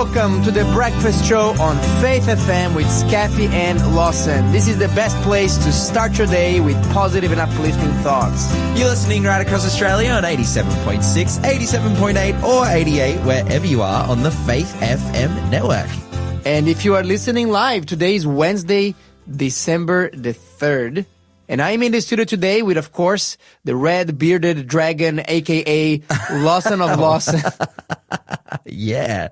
Welcome to the breakfast show on Faith FM with Skafy and Lawson. This is the best place to start your day with positive and uplifting thoughts. You're listening right across Australia on 87.6, 87.8 or 88, wherever you are on the Faith FM network. And if you are listening live, today is Wednesday, December the 3rd. And I'm in the studio today with, of course, the red-bearded dragon, a.k.a. Lawson of Lawson. Yeah,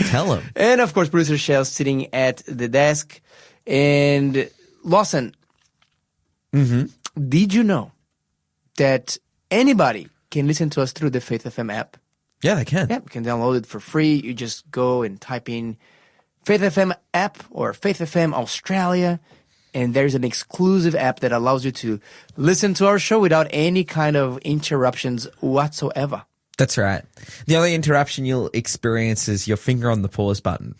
tell him. And, of course, producer Shell sitting at the desk. And, Lawson, did you know that anybody can listen to us through the Faith FM app? Yeah, they can. Yeah, you can download it for free. You just go and type in Faith FM app or Faith FM Australia. And there's an exclusive app that allows you to listen to our show without any kind of interruptions whatsoever. That's right. The only interruption you'll experience is your finger on the pause button.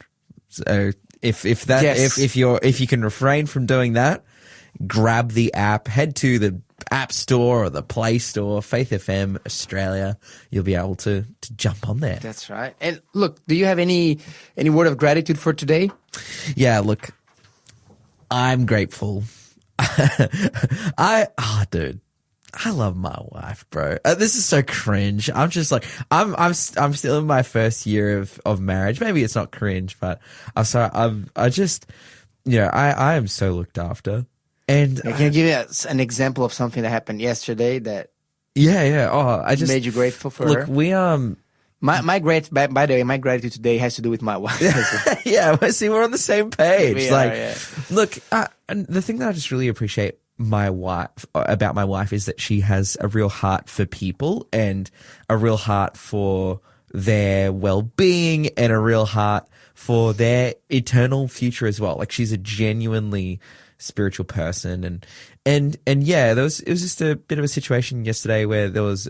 So if you can refrain from doing that, grab the app, head to the App Store or the Play Store, Faith FM Australia. You'll be able to jump on there. That's right. And look, do you have any word of gratitude for today? Yeah, look, I'm grateful. Dude, I love my wife, bro. This is so cringe. I'm just like, I'm still in my first year of marriage. Maybe it's not cringe, but I'm sorry. I am so looked after. And can I give you an example of something that happened yesterday that made you grateful for her? Look, we by the way, my gratitude today has to do with my wife. Yeah, see, we're on the same page. Look, and the thing that I just really appreciate about my wife is that she has a real heart for people and a real heart for their well-being and a real heart for their eternal future as well. Like, she's a genuinely spiritual person, and yeah, it was just a bit of a situation yesterday where there was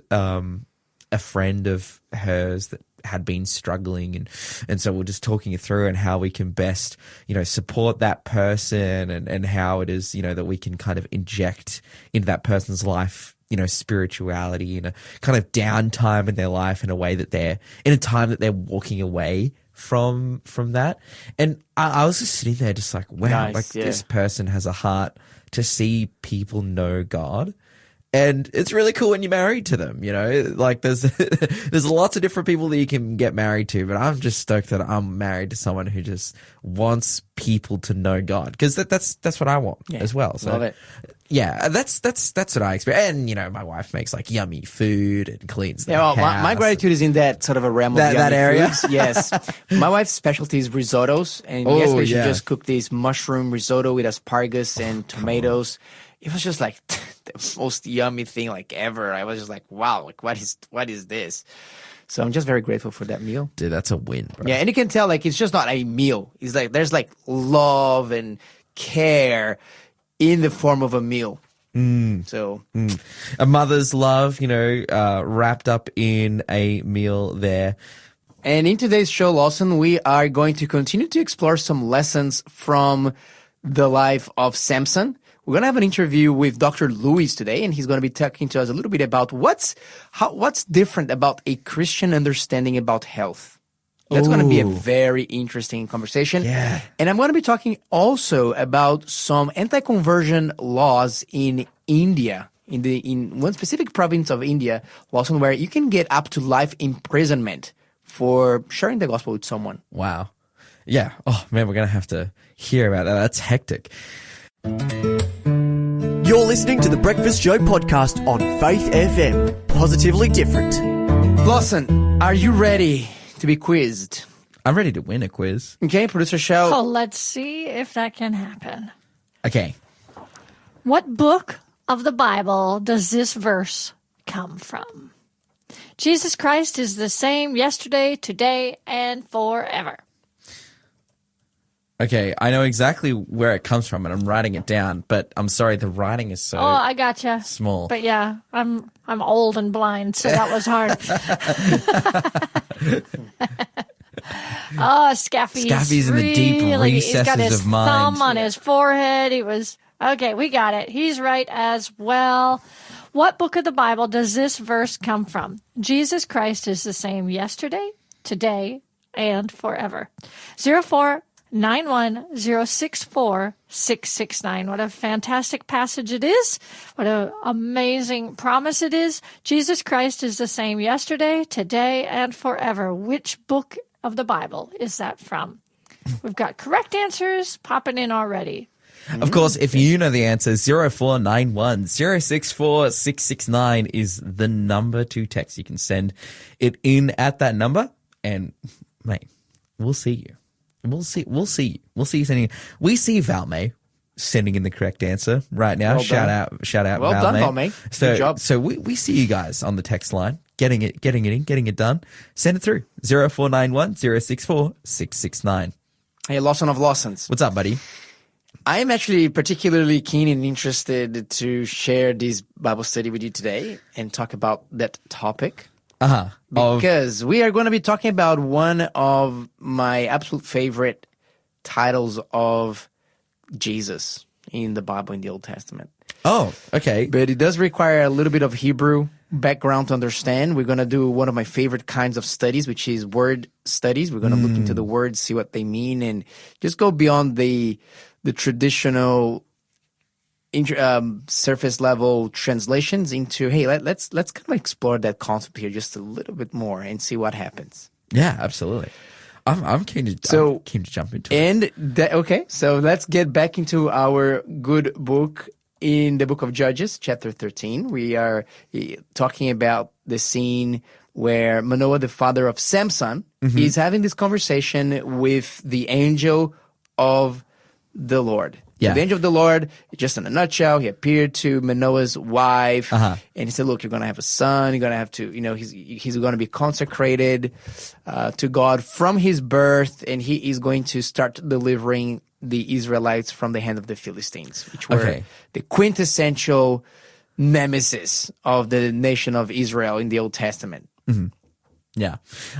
a friend of hers that had been struggling, and so we're just talking it through and how we can best, support that person and how it is, that we can kind of inject into that person's life, spirituality in a kind of downtime in their life in a way that they're in a time that they're walking away from that. And I was just sitting there just like, wow, nice, this person has a heart to see people know God. And it's really cool when you're married to them, like there's lots of different people that you can get married to, but I'm just stoked that I'm married to someone who just wants people to know God, because that's what I want as well. So love it. Yeah, that's what I experience. And my wife makes like yummy food and cleans the house. My gratitude is in that sort of a realm of that area. Foods. Yes, my wife's specialty is risottos, and yesterday she just cooked this mushroom risotto with asparagus and tomatoes. It was just like the most yummy thing like ever. I was just like, wow, like what is this? So I'm just very grateful for that meal. Dude, that's a win, bro. Yeah, and you can tell like it's just not a meal. It's like there's like love and care in the form of a meal. So a mother's love, wrapped up in a meal there. And in today's show, Lawson, we are going to continue to explore some lessons from the life of Samson. We're going to have an interview with Dr. Lewis today, and he's going to be talking to us a little bit about what's different about a Christian understanding about health. That's going to be a very interesting conversation. Yeah. And I'm going to be talking also about some anti-conversion laws in India, in one specific province of India, Lawson, where you can get up to life imprisonment for sharing the gospel with someone. Wow. Yeah. Oh, man, we're going to have to hear about that. That's hectic. You're listening to the Breakfast Show podcast on Faith FM. Positively different. Lawson, are you ready to be quizzed? I'm ready to win a quiz. Okay, producer Shell. Oh, let's see if that can happen. Okay. What book of the Bible does this verse come from? Jesus Christ is the same yesterday, today, and forever. Okay, I know exactly where it comes from, and I'm writing it down. But I'm sorry, the writing is so I gotcha. Small. But yeah, I'm old and blind, so that was hard. Skafy's in the deep recesses he's got his of mind. Thumb on his forehead. Okay. We got it. He's right as well. What book of the Bible does this verse come from? Jesus Christ is the same yesterday, today, and forever. 0491064669. What a fantastic passage it is. What an amazing promise it is. Jesus Christ is the same yesterday, today, and forever. Which book of the Bible is that from? We've got correct answers popping in already. Of course, if you know the answer, 0491 064 669 is the number to text. You can send it in at that number, and mate, we'll see you. We'll see you sending. We see Valmay sending in the correct answer right now. Well shout out, well Valmay. done, Valmay. Good job. So we see you guys on the text line, getting it in, getting it done. Send it through 0491 064 669. Hey, Lawson of Lawsons. What's up, buddy? I am actually particularly keen and interested to share this Bible study with you today and talk about that topic. Because we are going to be talking about one of my absolute favorite titles of Jesus in the Bible, in the Old Testament. Oh, okay. But it does require a little bit of Hebrew background to understand. We're going to do one of my favorite kinds of studies, which is word studies. We're going to look into the words, see what they mean, and just go beyond the traditional surface level translations into, hey, let's kind of explore that concept here just a little bit more and see what happens. Yeah, absolutely. I'm keen to jump into it. Okay, so let's get back into our good book. In the book of Judges, chapter 13, we are talking about the scene where Manoah, the father of Samson, is having this conversation with the angel of the Lord. Yeah. So the angel of the Lord, just in a nutshell, he appeared to Manoah's wife, and he said, look, you're going to have a son. You're going to have to, he's going to be consecrated to God from his birth, and he is going to start delivering the Israelites from the hand of the Philistines, which were the quintessential nemesis of the nation of Israel in the Old Testament. Yeah.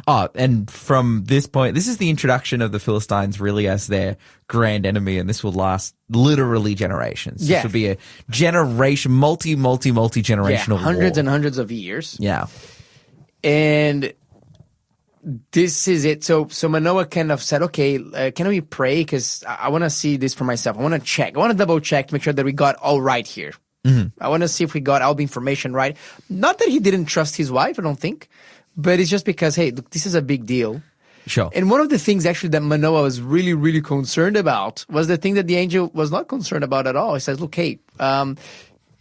Oh, and from this point, this is the introduction of the Philistines really as their grand enemy, and this will last literally generations. Yeah. This will be a generation, multi-generational war. Hundreds and hundreds of years. Yeah. And this is it. So Manoah kind of said, okay, can we pray? Because I want to see this for myself. I want to check. I want to double check to make sure that we got all right here. I want to see if we got all the information right. Not that he didn't trust his wife, I don't think. But it's just because, hey, look, this is a big deal. Sure. And one of the things actually that Manoah was really, really concerned about was the thing that the angel was not concerned about at all. He says, look, hey,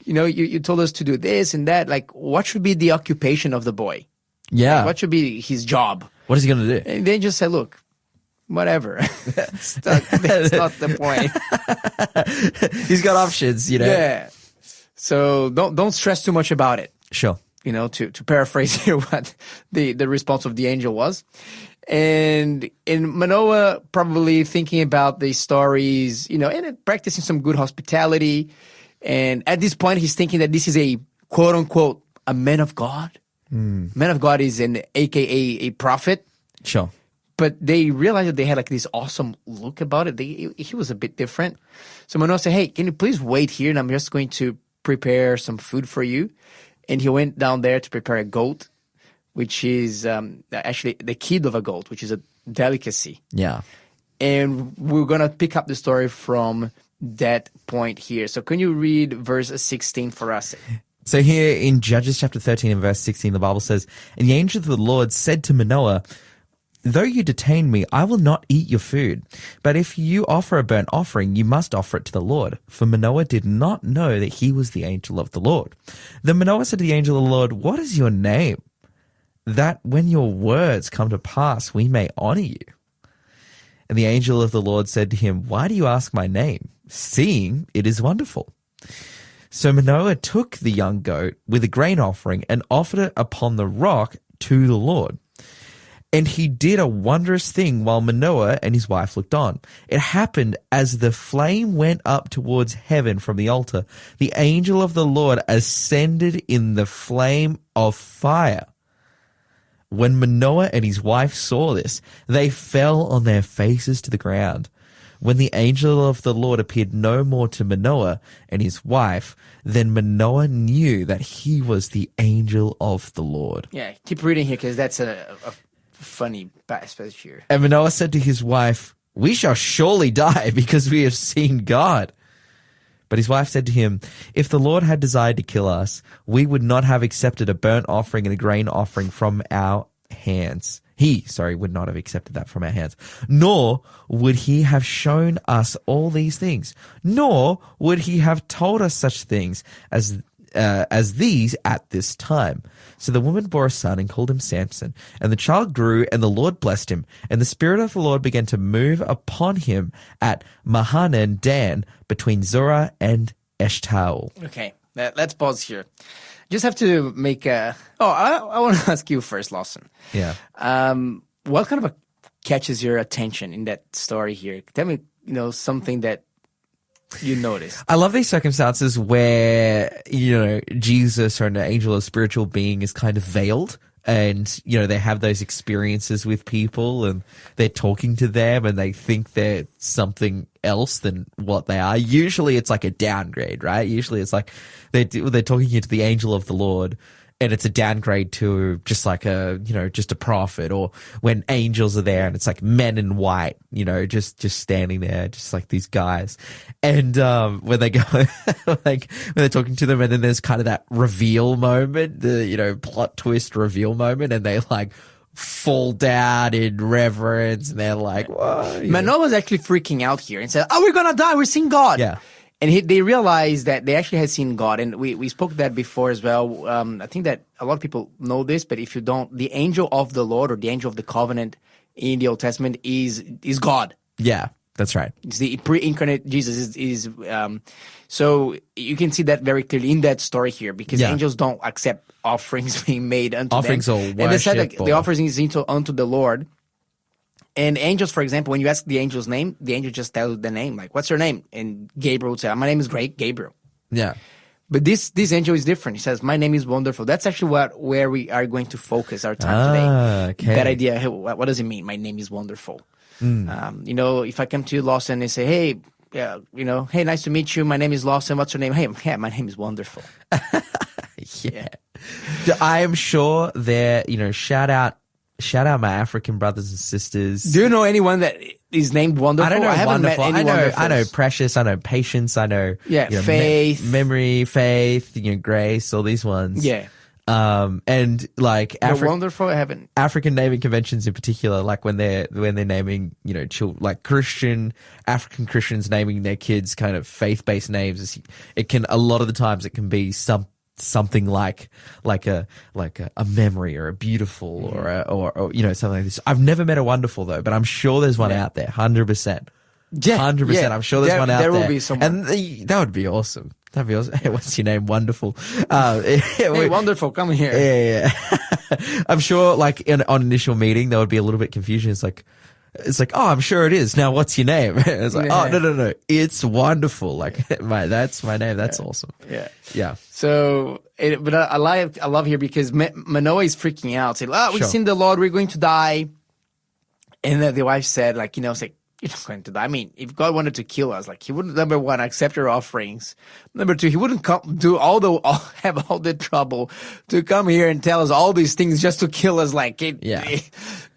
you told us to do this and that. Like, what should be the occupation of the boy? Yeah. Like, what should be his job? What is he going to do? And they just said, look, whatever. That's not the point. He's got options, Yeah. So don't stress too much about it. Sure. To paraphrase here what the response of the angel was. And in Manoah probably thinking about the stories, and practicing some good hospitality. And at this point, he's thinking that this is a quote unquote, a man of God. Man of God is an AKA a prophet. Sure. But they realized that they had like this awesome look about it. He was a bit different. So Manoah said, hey, can you please wait here? And I'm just going to prepare some food for you. And he went down there to prepare a goat, which is actually the kid of a goat, which is a delicacy. Yeah. And we're going to pick up the story from that point here. So can you read verse 16 for us? So here in Judges chapter 13 and verse 16, the Bible says, and the angel of the Lord said to Manoah, though you detain me, I will not eat your food. But if you offer a burnt offering, you must offer it to the Lord. For Manoah did not know that he was the angel of the Lord. Then Manoah said to the angel of the Lord, what is your name? That when your words come to pass, we may honor you. And the angel of the Lord said to him, why do you ask my name, seeing it is wonderful? So Manoah took the young goat with a grain offering and offered it upon the rock to the Lord. And he did a wondrous thing while Manoah and his wife looked on. It happened as the flame went up towards heaven from the altar. The angel of the Lord ascended in the flame of fire. When Manoah and his wife saw this, they fell on their faces to the ground. When the angel of the Lord appeared no more to Manoah and his wife, then Manoah knew that he was the angel of the Lord. Yeah, keep reading here because that's a funny passage here. And Manoah said to his wife, "We shall surely die because we have seen God." But his wife said to him, "If the Lord had desired to kill us, we would not have accepted a burnt offering and a grain offering from our hands." He would not have accepted that from our hands. "Nor would he have shown us all these things, nor would he have told us such things as these at this time." So the woman bore a son and called him Samson. And the child grew, and the Lord blessed him. And the Spirit of the Lord began to move upon him at Mahanaim Dan, between Zorah and Eshtaol. Okay, let's pause here. Just have to make a... Oh, I want to ask you first, Lawson. Yeah. What kind of catches your attention in that story here? Tell me, something that you noticed. I love these circumstances where, Jesus or an angel or spiritual being is kind of veiled, and, they have those experiences with people and they're talking to them and they think they're something else than what they are. Usually it's like a downgrade, right? Usually it's like they're talking to the angel of the Lord, and it's a downgrade to just like just a prophet, or when angels are there and it's like men in white, just standing there, just like these guys. And when they go, when they're talking to them, and then there's kind of that reveal moment, the plot twist reveal moment, and they like fall down in reverence, and they're like, "Whoa!" Manoah was actually freaking out here and said, "Oh, we're gonna die. We're seeing God." Yeah. And they realized that they actually had seen God. And we spoke that before as well. I think that a lot of people know this, but if you don't, the angel of the Lord, or the angel of the covenant in the Old Testament is God. Yeah, that's right. It's the pre-incarnate Jesus so you can see that very clearly in that story here, because angels don't accept offerings being made unto offerings them. Or worship. And they said that the offerings is unto the Lord. And angels, for example, when you ask the angel's name, the angel just tells the name. Like, "What's your name?" And Gabriel would say, "My name is Gabriel." Yeah. But this angel is different. He says, "My name is Wonderful." That's actually where we are going to focus our time today. Okay. That idea, hey, what does it mean? My name is Wonderful. If I come to Lawson and say, "Hey, hey, nice to meet you. My name is Lawson. What's your name?" "Hey, my name is Wonderful." Yeah. I am sure there, shout out my African brothers and sisters. Do you know anyone that is named Wonderful? I don't know. I haven't Wonderful. met any I know Precious. I know Patience. I know Faith, memory, Faith. Grace. All these ones. Yeah. And like Wonderful. I haven't. African naming conventions in particular, like when they're naming, like African Christians naming their kids kind of faith-based names. It can, a lot of the times it can be something like a memory, or a beautiful, or something like this. I've never met a Wonderful though, but I'm sure there's one out there. 100%. Yeah, 100%. I'm sure there's one out there. There will be someone. And that would be awesome. That'd be awesome. Hey, what's your name? Wonderful. Hey, Wonderful, come here. Yeah. I'm sure like on initial meeting, there would be a little bit confusion. It's like, "Oh, I'm sure it is. Now, what's your name?" It's like, "Oh, no. It's Wonderful. Like, that's my name. That's awesome." Yeah. Yeah. So, but I love here because Manoah is freaking out. Saying, "We've seen the Lord. We're going to die." And then the wife said, it's like, "You're not going to die. I mean, if God wanted to kill us, he wouldn't, number one, accept your offerings. Number two, he wouldn't have all the trouble to come here and tell us all these things just to kill us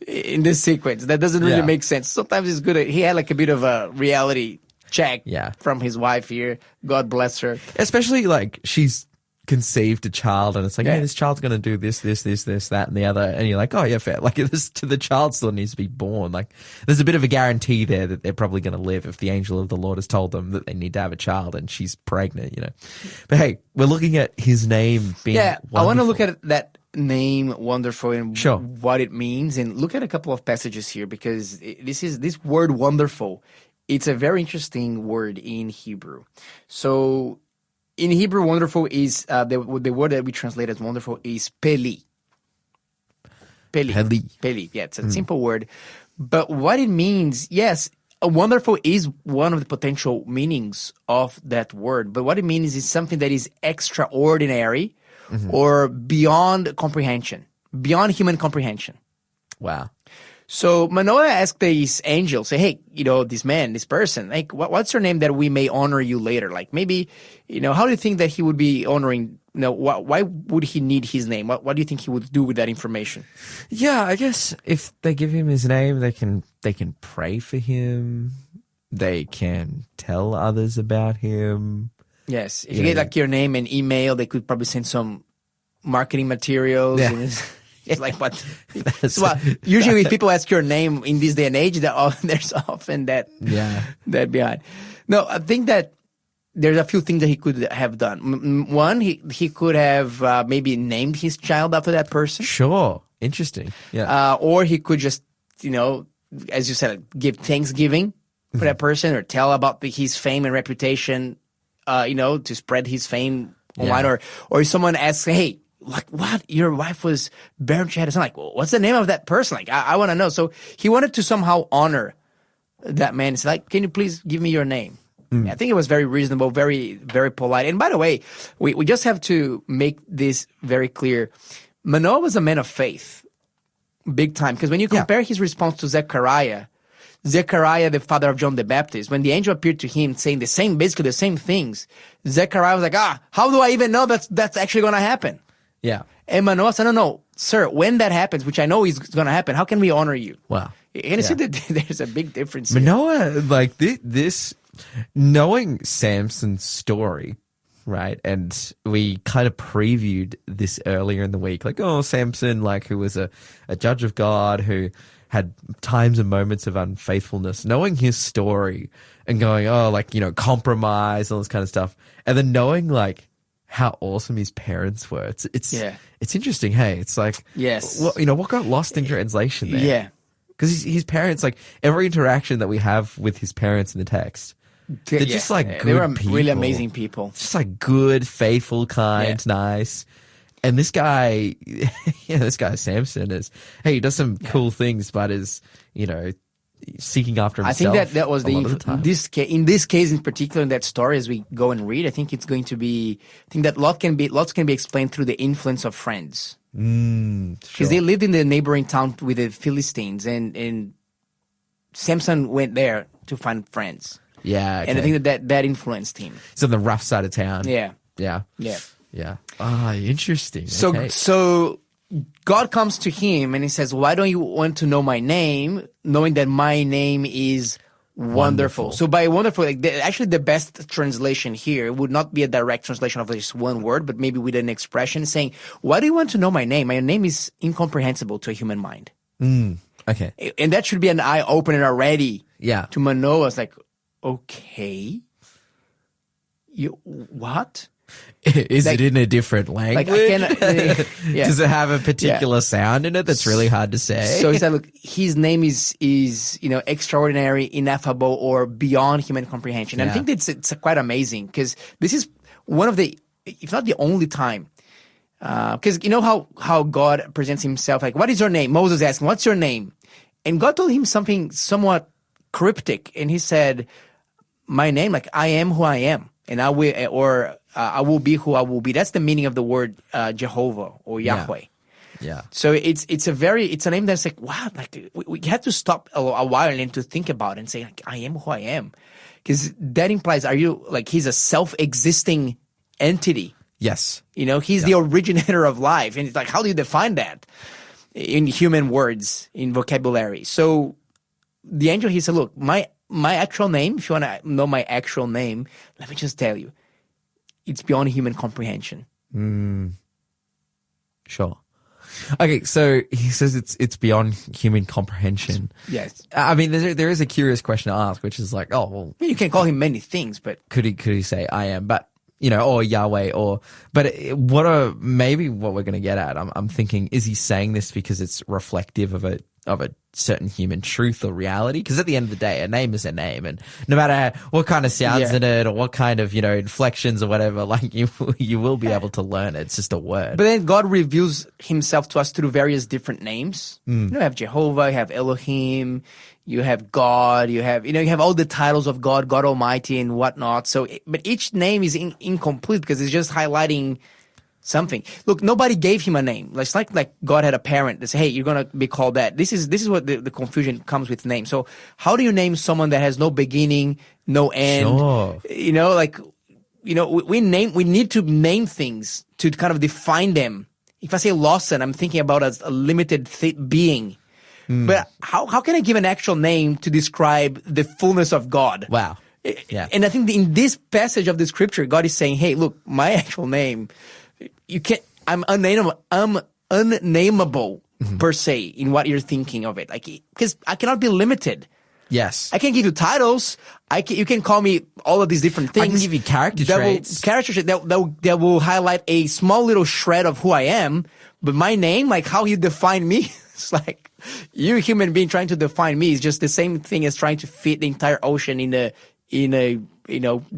in this sequence. That doesn't really make sense." Sometimes it's good. He had a bit of a reality check from his wife here. God bless her. Especially she's conceived a child, and it's like, "Hey, this child's going to do this, that, and the other." And you're like, "Oh, yeah, fair." The child still needs to be born. There's a bit of a guarantee there that they're probably going to live if the angel of the Lord has told them that they need to have a child and she's pregnant, But hey, we're looking at his name being wonderful. I want to look at that name Wonderful and what it means, and look at a couple of passages here, because this word Wonderful, it's a very interesting word in Hebrew. So in Hebrew, Wonderful is the word that we translate as Wonderful is Peli. Peli. Yeah, it's a simple word, but what it means, yes, wonderful is one of the potential meanings of that word, but what it means is something that is extraordinary, or beyond comprehension, beyond human comprehension. Wow. So Manoah asked this angel, say, "Hey, this person, what's your name that we may honor you later?" Maybe, how do you think that he would be honoring why would he need his name? What do you think he would do with that information? Yeah, I guess if they give him his name, they can pray for him. They can tell others about him. Yes. If you get like your name and email, they could probably send some marketing materials. Yeah. And it's like what? Well, usually when people ask your name in this day and age, there's often that behind. No, I think that there's a few things that he could have done. One, he could have maybe named his child after that person. Sure. Interesting. Yeah. Or he could just, as you said, give thanksgiving for that person, or tell about his fame and reputation, to spread his fame online. Or if someone asks, hey, like what? Your wife was barren, she had a son. Like, well, what's the name of that person? Like, I want to know. So he wanted to somehow honor that man. It's like, can you please give me your name? I think it was very reasonable, very, very polite. And by the way, we just have to make this very clear. Manoah was a man of faith, big time. Because when you compare his response to Zechariah, the father of John the Baptist, when the angel appeared to him saying basically the same things, Zechariah was like, how do I even know that's actually going to happen? Yeah. And Manoah said, no, sir, when that happens, which I know is going to happen, how can we honor you? Wow. And you see that there's a big difference here. Manoah, like this, knowing Samson's story, right? And we kind of previewed this earlier in the week, like, Samson, like, who was a judge of God, who had times and moments of unfaithfulness, knowing his story and going, compromise, all this kind of stuff. And then knowing, like, how awesome his parents were. It's interesting. Hey, it's like, yes, what got lost in translation there? Yeah. Because his parents, like, every interaction that we have with his parents in the text, they're just like good they were people. Really amazing people. Just like good, faithful, kind, nice. And this guy, this guy Samson he does some cool things, but is, seeking after himself. I think that was in this case in particular, in that story, as we go and read, I think it's going to be, I think that lots can be explained through the influence of friends. Because they lived in the neighboring town with the Philistines, and Samson went there to find friends. Yeah. Okay. And I think that influenced him. It's on the rough side of town. Yeah. Yeah. Yeah. Yeah. Interesting. So God comes to him and he says, why don't you want to know my name, knowing that my name is wonderful? So by wonderful, actually the best translation here would not be a direct translation of just one word, but maybe with an expression saying, why do you want to know my name? My name is incomprehensible to a human mind. Okay. And that should be an eye-opener already. Yeah. To Manoah. It's like, okay. What? Is it in a different language? Does it have a particular sound in it that's really hard to say? So he said, look, his name is extraordinary, ineffable, or beyond human comprehension. And I think it's quite amazing, because this is one of the, if not the only time, because you know how God presents himself, like, what is your name? Moses asked him, what's your name? And God told him something somewhat cryptic, and he said, my name, like, I am who I am, and I will be who I will be. That's the meaning of the word Jehovah or Yahweh. Yeah. So it's a name that's like, wow, like we had to stop a while and to think about it and say, like, I am who I am. Because that implies, he's a self-existing entity. Yes. He's the originator of life. And it's like, how do you define that in human words, in vocabulary? So the angel, he said, look, my actual name, if you want to know my actual name, let me just tell you. It's beyond human comprehension. Sure. Okay, so he says it's beyond human comprehension. Yes. I mean, there is a curious question to ask, which is like, you can call him many things, but could he say I am? But or Yahweh, but what we're going to get at? I'm thinking, is he saying this because it's reflective of a certain human truth or reality? Because at the end of the day, a name is a name, and no matter what kind of sounds in it or what kind of inflections or whatever, like you will be able to learn it. It's just a word. But then God reveals himself to us through various different names. You have Jehovah, you have Elohim, you have God, you have all the titles of God, God Almighty and whatnot. So, but each name is incomplete because it's just highlighting something. Look, nobody gave him a name. It's like God had a parent that said, hey, you're going to be called that. This is what the confusion comes with names. So how do you name someone that has no beginning, no end? Sure. we need to name things to kind of define them. If I say Lawson, I'm thinking about as a limited being. But how can I give an actual name to describe the fullness of God? Wow. Yeah. And I think in this passage of the scripture, God is saying, hey, look, my actual name, I'm unnameable per se in what you're thinking of it. Like, because I cannot be limited. Yes. I can give you titles. You can call me all of these different things. I can give you character traits. That will highlight a small little shred of who I am. But my name, like how you define me, it's like you human being trying to define me is just the same thing as trying to fit the entire ocean in a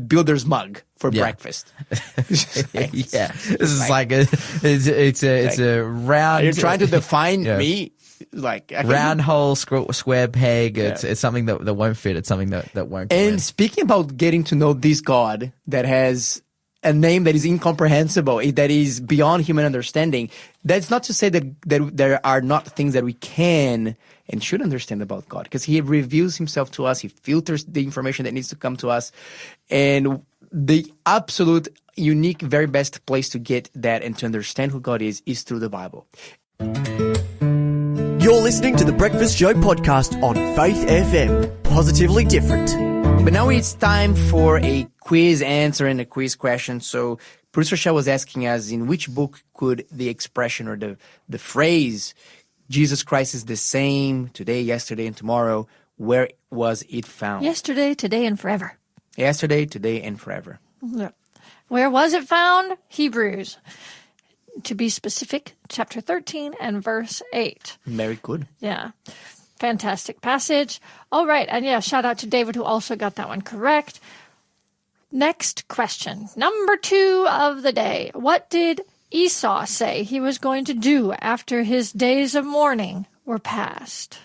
builder's mug for breakfast. Yeah. This is like it's a round. You're trying to define me. Like round hole, square peg. It's something that won't fit. It's something that won't. And speaking about getting to know this God that has a name that is incomprehensible, that is beyond human understanding, that's not to say that there are not things that we can and should understand about God, because he reveals himself to us. He filters the information that needs to come to us. And the absolute unique, very best place to get that and to understand who God is through the Bible. You're listening to the Breakfast Show podcast on Faith FM. Positively different. But now it's time for a quiz answer and a quiz question. So Producer Shah was asking us, in which book could the expression or the phrase Jesus Christ is the same today, yesterday, and tomorrow, where was it found? Yesterday, today, and forever. Yesterday, today, and forever. Yeah. Where was it found? Hebrews. To be specific, chapter 13 and verse 8. Very good. Yeah. Fantastic passage. All right. And shout out to David who also got that one correct. Next question. Number 2 of the day. What did Esau say he was going to do after his days of mourning were past?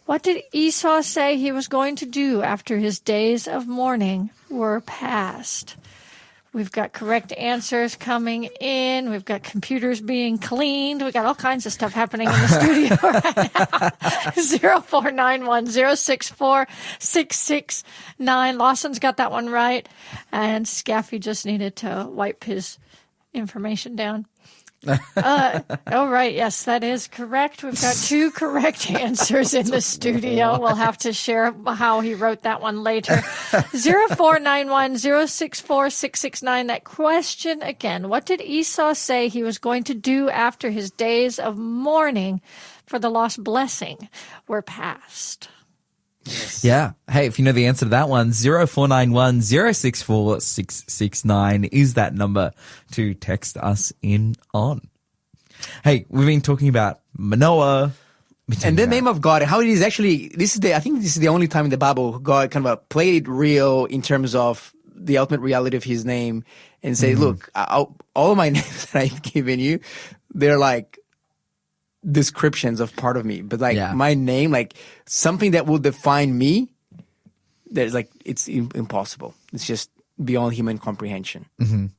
What did Esau say he was going to do after his days of mourning were past? We've got correct answers coming in. We've got computers being cleaned. We've got all kinds of stuff happening in the studio right now. 0491-064-669. Lawson's got that one right. And Skafy just needed to wipe his information down. Oh, right. Yes, that is correct. We've got 2 correct answers in the studio. We'll have to share how he wrote that one later. 0491-064-669. That question again. What did Esau say he was going to do after his days of mourning for the lost blessing were past? Yes. Yeah. Hey, if you know the answer to that one, 0491-064-669 is that number to text us in on. Hey, we've been talking about Manoah. And the name of God, how it is actually, I think this is the only time in the Bible God kind of played it real in terms of the ultimate reality of his name and say, look, all of my names that I've given you, they're like descriptions of part of me, but my name, like something that will define me, there's like it's impossible. It's just beyond human comprehension. And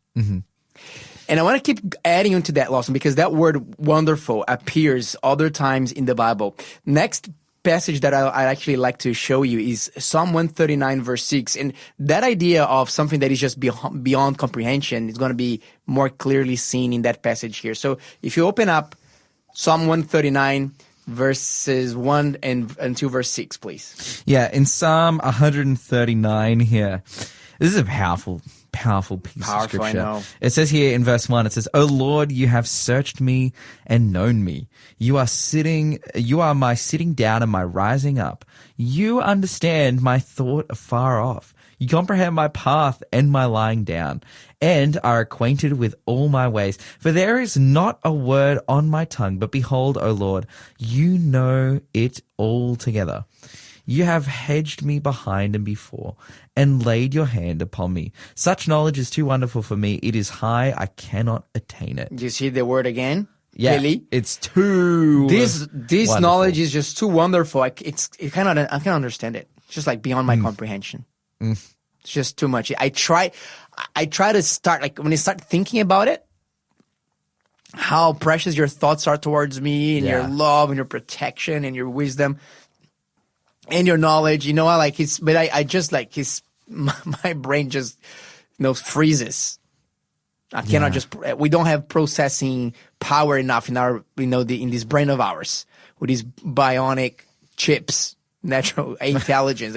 I want to keep adding on to that, Lawson, because that word wonderful appears other times in the Bible. Next passage that I actually like to show you is Psalm 139 verse 6, and that idea of something that is just beyond comprehension is going to be more clearly seen in that passage here. So if you open up Psalm 139, verses 1 and 2, verse 6, please. Yeah, in Psalm 139 here, this is a powerful piece of scripture. I know. It says here in verse 1, it says, "O Lord, you have searched me and known me. You are my sitting down and my rising up. You understand my thought afar off. You comprehend my path and my lying down, and are acquainted with all my ways. For there is not a word on my tongue, but behold, O Lord, you know it altogether. You have hedged me behind and before, and laid your hand upon me. Such knowledge is too wonderful for me. It is high, I cannot attain it." Do you see the word again? Yeah, really? It's too This wonderful. knowledge is just too wonderful. I can't understand it. It's just like beyond my comprehension. It's just too much. I try to start, like when I start thinking about it, how precious your thoughts are towards me, and your love and your protection and your wisdom and your knowledge. You know, I just like my brain just freezes. I cannot we don't have processing power enough in our, in this brain of ours with these bionic chips, natural intelligence.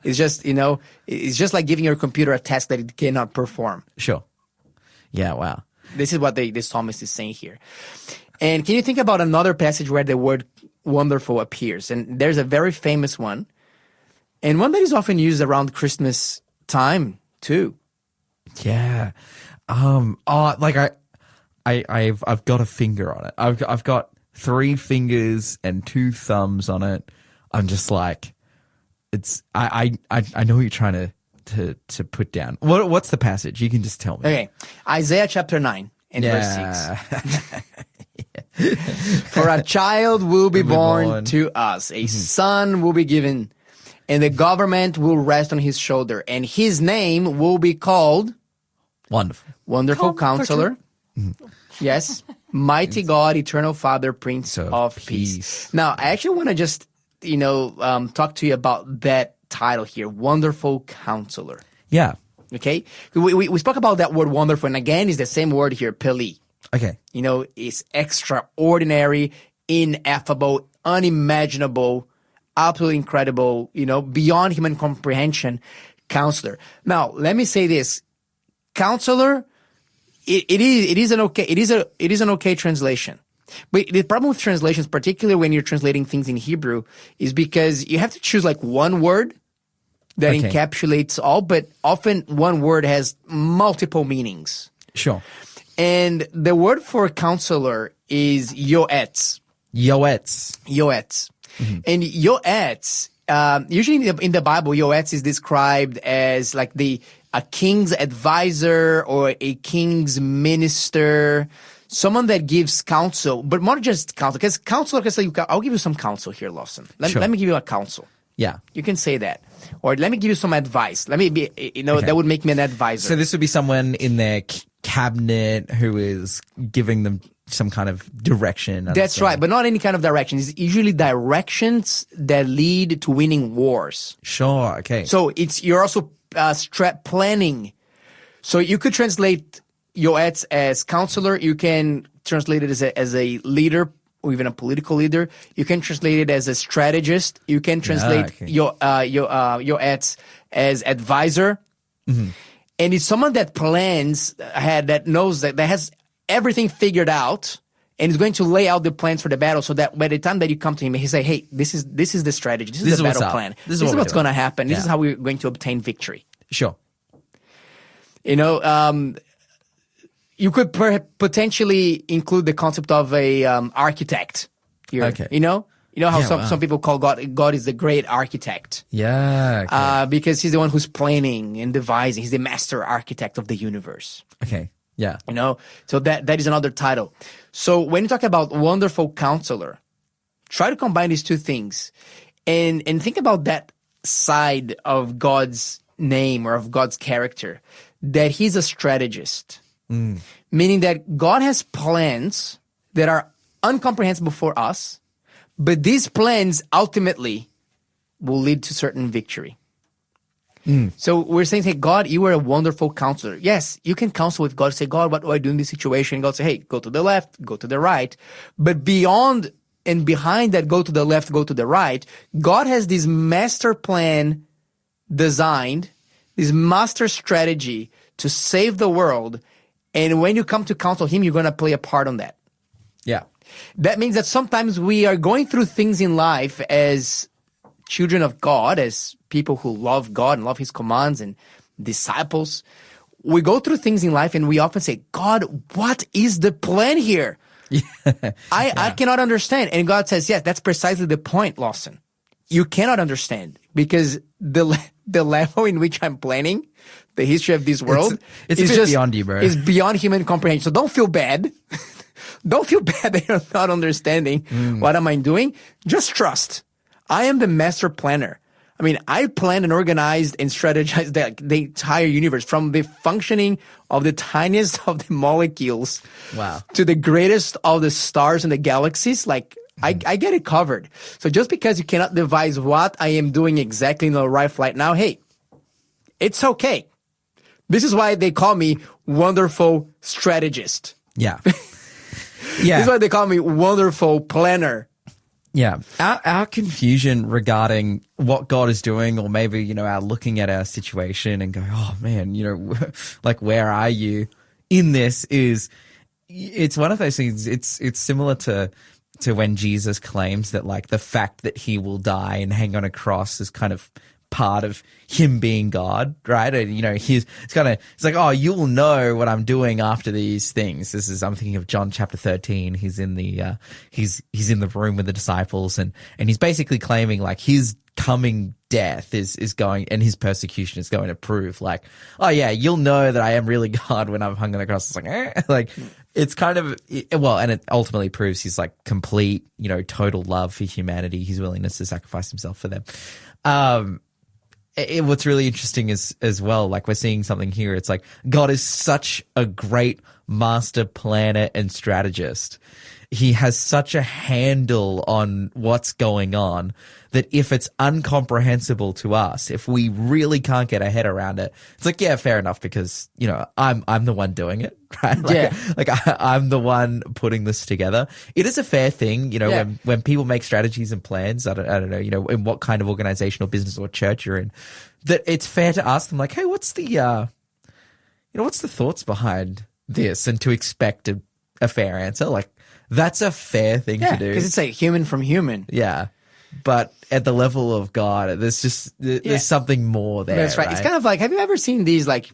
It's just, it's just like giving your computer a task that it cannot perform. Sure. Yeah, wow. This is what this psalmist is saying here. And can you think about another passage where the word wonderful appears? And there's a very famous one, and one that is often used around Christmas time too. Yeah. I've got a finger on it. I've got 3 fingers and 2 thumbs on it. I'm just like, I know what you're trying to put down. What's the passage? You can just tell me. Okay. Isaiah chapter 9 and verse 6. For a child will be born to us, a son will be given, and the government will rest on his shoulder, and his name will be called Wonderful Counselor. Yes. Mighty God, Eternal Father, Prince of Peace. Now, I actually want to just, talk to you about that title here, Wonderful Counselor. Yeah. Okay. We spoke about that word wonderful, and again, it's the same word here, peli. Okay. It's extraordinary, ineffable, unimaginable, absolutely incredible, beyond human comprehension, counselor. Now, let me say this. Counselor, it is an okay translation. But the problem with translations, particularly when you're translating things in Hebrew, is because you have to choose like one word that encapsulates all, but often one word has multiple meanings. Sure. And the word for counselor is yoetz. Yoetz. Mm-hmm. And yoetz, usually in the Bible, yoetz is described as like a king's advisor or a king's minister, someone that gives counsel, but more just counsel. Because counselor can say, I'll give you some counsel here, Lawson. Let me give you a counsel. Yeah. You can say that. Or let me give you some advice. Let me be, that would make me an advisor. So this would be someone in their cabinet who is giving them some kind of direction. That's right, but not any kind of direction. It's usually directions that lead to winning wars. Sure, okay. So you're also planning. So you could translate yoetz as counselor. You can translate it as a leader, or even a political leader. You can translate it as a strategist. You can translate yoetz as advisor. Mm-hmm. And it's someone that plans ahead, that knows that has everything figured out, and is going to lay out the plans for the battle, so that by the time that you come to him, he say, "Hey, this is the strategy. This is the battle plan. This is what's going to happen. This is how we're going to obtain victory." Sure. You could potentially include the concept of a architect here. Okay. Some people call God is the great architect. Yeah. Okay. Because he's the one who's planning and devising. He's the master architect of the universe. Okay. Yeah. So that is another title. So when you talk about wonderful counselor, try to combine these two things and think about that side of God's name or of God's character, that he's a strategist. Meaning that God has plans that are incomprehensible for us, but these plans ultimately will lead to certain victory. So we're saying, hey, God, you are a wonderful counselor. Yes, you can counsel with God, say, God, what do I do in this situation? God say, hey, go to the left, go to the right. But beyond and behind that, go to the left, go to the right, God has this master plan designed, this master strategy to save the world. And when you come to counsel him, you're going to play a part on that. Yeah. That means that sometimes we are going through things in life as children of God, as people who love God and love his commands and disciples. We go through things in life and we often say, God, what is the plan here? I cannot understand. And God says, yes, that's precisely the point, Lawson. You cannot understand because the level in which I'm planning the history of this world it's a bit just beyond you, bro. Is beyond human comprehension. So don't feel bad. Don't feel bad that you're not understanding what am I doing. Just trust. I am the master planner. I mean, I planned and organized and strategized the entire universe, from the functioning of the tiniest of the molecules to the greatest of the stars and the galaxies. Like, I get it covered. So just because you cannot devise what I am doing exactly in the right flight now, hey, it's okay. This is why they call me wonderful strategist. Yeah. This is why they call me wonderful planner. Yeah. Our confusion regarding what God is doing, or maybe, our looking at our situation and go, oh man, like, where are you in this, it's one of those things. It's similar to when Jesus claims that, like, the fact that he will die and hang on a cross is kind of part of him being God, right? And, it's like, oh, you'll know what I'm doing after these things. I'm thinking of John chapter 13. He's in the, he's in the room with the disciples, and he's basically claiming, like, his coming death is going, and his persecution is going to prove, like, oh yeah, you'll know that I am really God when I'm hung on the cross. It's like, like, it's kind of, well, and it ultimately proves his, like, complete, total love for humanity, his willingness to sacrifice himself for them. What's really interesting is, as well, like, we're seeing something here. It's like, God is such a great master planner and strategist. He has such a handle on what's going on that if it's incomprehensible to us, if we really can't get our head around it, it's like, yeah, fair enough, because, I'm the one doing it, right? I'm the one putting this together. It is a fair thing, when people make strategies and plans, I don't know, in what kind of organization or business or church you're in, that it's fair to ask them, like, hey, what's the thoughts behind this, and to expect a fair answer. Like, that's a fair thing to do. Because it's like human from human. Yeah. But at the level of God, there's something more there. That's right. It's kind of like, have you ever seen these, like,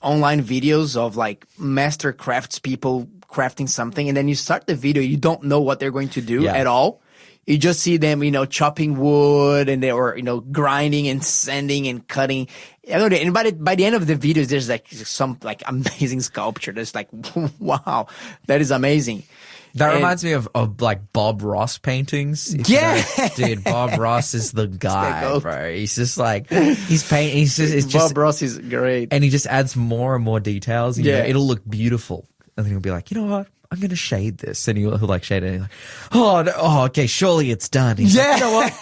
online videos of, like, master crafts people crafting something, and then you start the video, you don't know what they're going to do at all. You just see them, chopping wood, and they were, grinding and sanding and cutting. And by the end of the video, there's, like, some, like, amazing sculpture. That's like, wow, that is amazing. That reminds me of like Bob Ross paintings. Dude, Bob Ross is the guy, bro. He's just like, he's painting. Bob Ross is great. And he just adds more and more details. It'll look beautiful. And then he'll be like, you know what? I'm going to shade this. And he'll like shade it. And he's like, okay, surely it's done. He's like, you know what?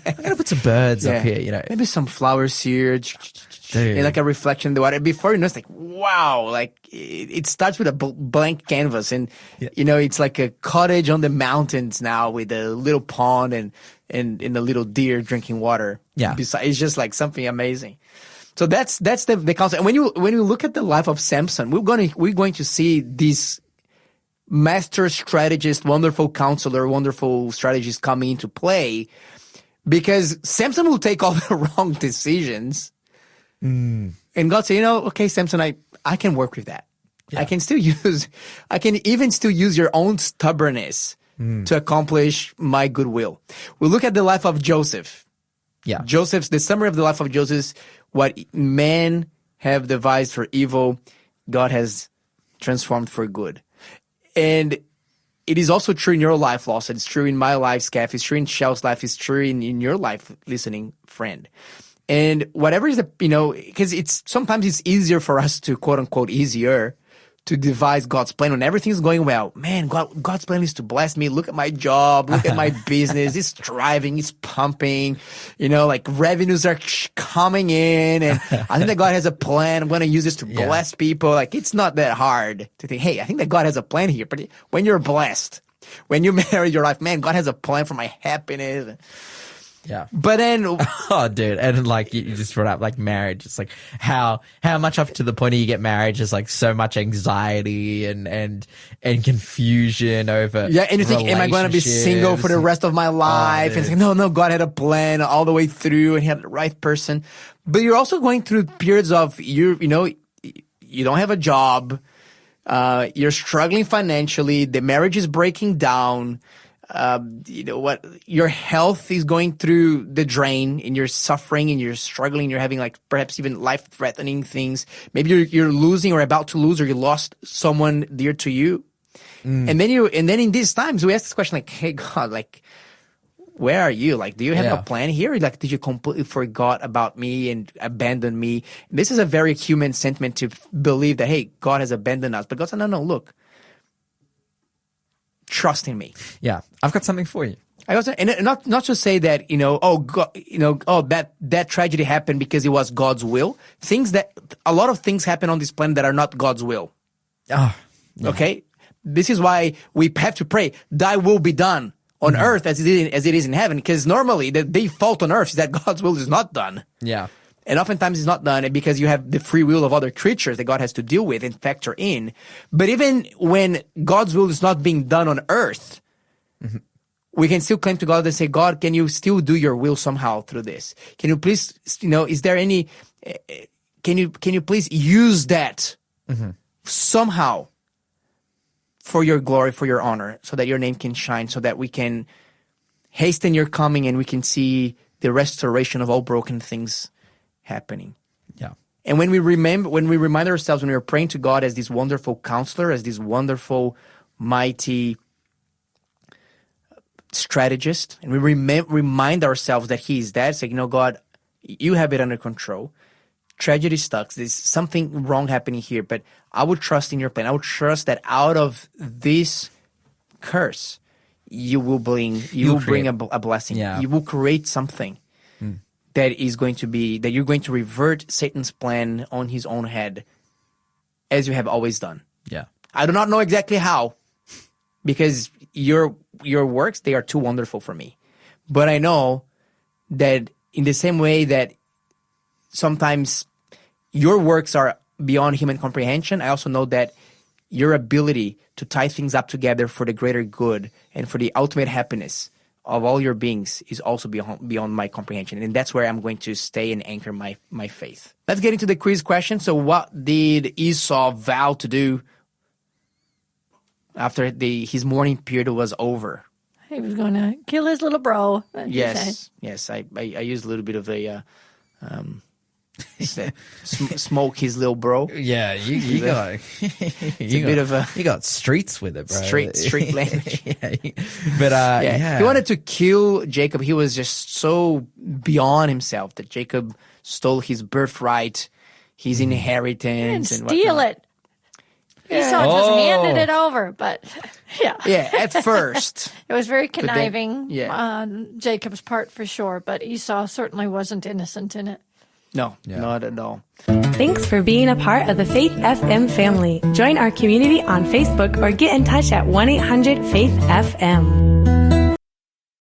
I'm going to put some birds up here, Maybe some flowers here. And like a reflection in the water. Before it's like, wow, like it starts with a blank canvas, and it's like a cottage on the mountains now with a little pond and a little deer drinking water. Yeah. It's just like something amazing. So that's the concept. And when you look at the life of Samson, we're going to see this master strategist, wonderful counselor, wonderful strategist coming into play, because Samson will take all the wrong decisions. And God said, okay, Samson, I can work with that. Yeah. I can even still use your own stubbornness to accomplish my goodwill. We look at the life of Joseph. Yeah. The summary of the life of Joseph, what men have devised for evil, God has transformed for good. And it is also true in your life, Lawson. It's true in my life, Skafy. It's true in Shell's life. It's true in your life, listening friend. And whatever is because sometimes it's easier for us to, quote unquote, easier to devise God's plan when everything's going well. Man, God's plan is to bless me. Look at my job. Look at my business. It's thriving. It's pumping. Like revenues are coming in. And I think that God has a plan. I'm going to use this to bless people. Like, it's not that hard to think, hey, I think that God has a plan here. But when you're blessed, when you marry your life, man, God has a plan for my happiness. Yeah. But then, oh, dude, and like you just brought up like marriage. It's like how much up to the point you get married, just like so much anxiety and confusion over. Yeah, and you think, am I going to be single for the rest of my life? And it's like, no, God had a plan all the way through, and He had the right person. But you're also going through periods of you don't have a job, you're struggling financially, the marriage is breaking down. Your health is going through the drain, and you're suffering and you're struggling. You're having like perhaps even life-threatening things. Maybe you're losing or about to lose, or you lost someone dear to you. And then in these times we ask this question like, hey God, like, where are you? Like, do you have a plan here? Like, did you completely forgot about me and abandon me? This is a very human sentiment to believe that, hey, God has abandoned us. But God said, no, look. Trust in me. Yeah. I've got something for you. I also, and not to say that, that tragedy happened because it was God's will. A lot of things happen on this planet that are not God's will. Oh, yeah. Okay? This is why we have to pray, thy will be done on earth as it is in heaven. Because normally the default on earth is that God's will is not done. Yeah. And oftentimes it's not done because you have the free will of other creatures that God has to deal with and factor in. But even when God's will is not being done on earth, we can still claim to God and say, God, can you still do your will somehow through this? Can you please, is there any, can you please use that somehow for your glory, for your honor, so that your name can shine, so that we can hasten your coming and we can see the restoration of all broken things happening. Yeah. And when we remind ourselves, when we are praying to God as this wonderful counselor, as this wonderful, mighty strategist, and we remind ourselves that he is that, it's like, God, you have it under control. Tragedy sucks. There's something wrong happening here, but I would trust in your plan. I would trust that out of this curse, you will bring a blessing. Yeah. You will create something that is going to be, that you're going to revert Satan's plan on his own head, as you have always done. Yeah. I do not know exactly how, because your works, they are too wonderful for me. But I know that in the same way that sometimes your works are beyond human comprehension, I also know that your ability to tie things up together for the greater good and for the ultimate happiness of all your beings is also beyond my comprehension. And that's where I'm going to stay and anchor my faith. Let's get into the quiz question. So what did Esau vow to do after his mourning period was over? He was going to kill his little bro. Yes. I used a little bit of a smoke his little bro. Yeah, you got you got streets with it, bro. Street language. But he wanted to kill Jacob. He was just so beyond himself that Jacob stole his birthright, his inheritance, and steal it. Esau just handed it over, but at first. It was very conniving then, on Jacob's part for sure, but Esau certainly wasn't innocent in it. No, not at all. Thanks for being a part of the Faith FM family. Join our community on Facebook or get in touch at 1-800-FAITH-FM.